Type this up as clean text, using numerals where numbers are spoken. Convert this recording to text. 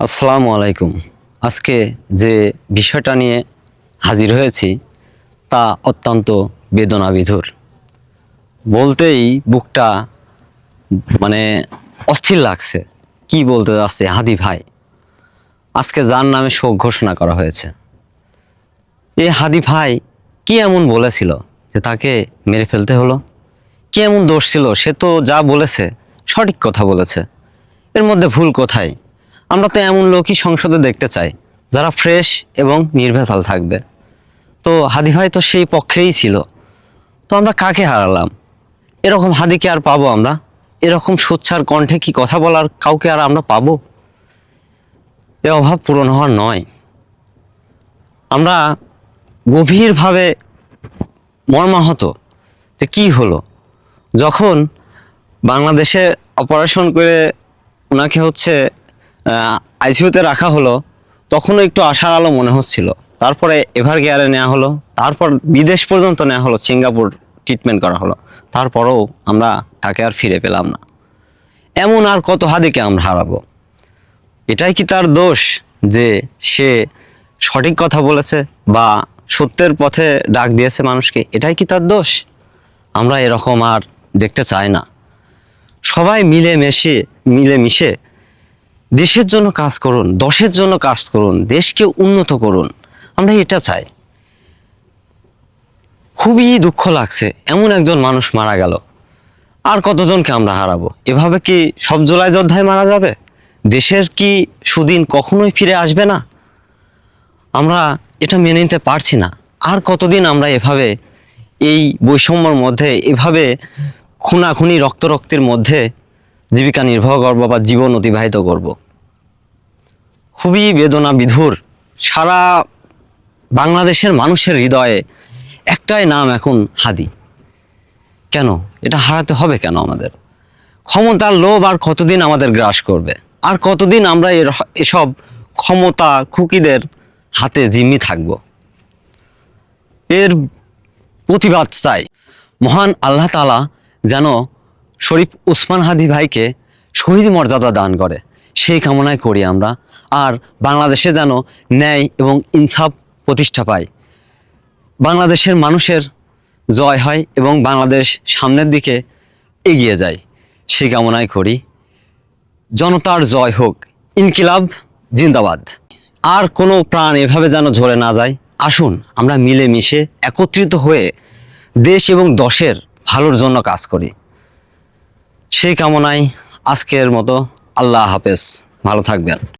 আসসালামু আলাইকুম। আজকে যে বিষয়টা নিয়ে হাজির হয়েছি তা অত্যন্ত বেদনাবিধুর। বলতেই বুকটা মানে অস্থির লাগছে। কি বলতে যাচ্ছে হাদি ভাই, আজকে যার নামে শোক ঘোষণা করা হয়েছে। এই হাদি ভাই কি এমন বলেছিল যে তাকে মেরে ফেলতে হলো? কি এমন দোষ ছিল? সে তো যা বলেছে সঠিক কথা বলেছে, এর মধ্যে ভুল কোথায়? আমরা তো এমন লোকই সংসদে দেখতে চাই যারা ফ্রেশ এবং নির্ভেজাল থাকবে। তো হাদি ভাই তো সেই পক্ষেই ছিল। তো আমরা কাকে হারালাম? এরকম হাদিকে আর পাবো আমরা? এরকম সোচ্চার কণ্ঠে কি কথা বলার কাউকে আর আমরা পাবো? এ অভাব পূরণ হওয়ার নয়। আমরা গভীরভাবে মর্মাহত যে কি হলো যখন বাংলাদেশে অপারেশন করে ওনাকে আইসিইউতে রাখা হলো, তখনও একটু আশার আলো মনে হচ্ছিল। তারপরে এভার কেয়ারে নেওয়া হলো, তারপর বিদেশ পর্যন্ত নেওয়া হলো, সিঙ্গাপুর ট্রিটমেন্ট করা হলো। তারপরেও আমরা তাকে আর ফিরে পেলাম না। এমন আর কত হাদিকে আমরা হারাবো? এটাই কি তার দোষ যে সে সঠিক কথা বলেছে বা সত্যের পথে ডাক দিয়েছে মানুষকে? এটাই কি তার দোষ? আমরা এরকম আর দেখতে চাই না। সবাই মিলেমিশে দেশের জন্য কাজ করুন, দশের জন্য কাজ করুন, দেশকে উন্নত করুন। আমরা এটা চাই। খুবই দুঃখ লাগছে, এমন একজন মানুষ মারা গেল। আর কতজনকে আমরা হারাবো? এভাবে কি সব জুলাই যোদ্ধায় মারা যাবে? দেশের কি সুদিন কখনোই ফিরে আসবে না? আমরা এটা মেনে নিতে পারছি না। আর কতদিন আমরা এভাবে এই বৈষম্যর মধ্যে এভাবে খুনাখুনি রক্তের মধ্যে জীবিকা নির্বাহ করবো বা জীবন অতিবাহিত করব? খুবই বেদনা বিধুর। সারা বাংলাদেশের মানুষের হৃদয়ে একটাই নাম এখন হাদি। কেন এটা হারাতে হবে? কেন আমাদের ক্ষমতার লোভ আর কতদিন আমাদের গ্রাস করবে? আর কতদিন আমরা এসব ক্ষমতা খুকিদের হাতে জিম্মি থাকব? এর প্রতিবাদ চাই। মহান আল্লাহ তাআলা যেন শরীফ ওসমান হাদি ভাইকে শহীদ মর্যাদা দান করে, সেই কামনাই করি আমরা। আর বাংলাদেশে যেন ন্যায় এবং ইনসাফ প্রতিষ্ঠা পায়, বাংলাদেশের মানুষের জয় হয় এবং বাংলাদেশ সামনের দিকে এগিয়ে যায়, সেই কামনাই করি। জনতার জয় হোক, ইনকিলাব জিন্দাবাদ। আর কোনো প্রাণ এভাবে যেন ঝরে না যায়। আসুন আমরা মিলেমিশে একত্রিত হয়ে দেশ এবং দশের ভালোর জন্য কাজ করি, সেই কামনায় আজকের মতো আল্লাহ হাফেজ। ভালো থাকবেন।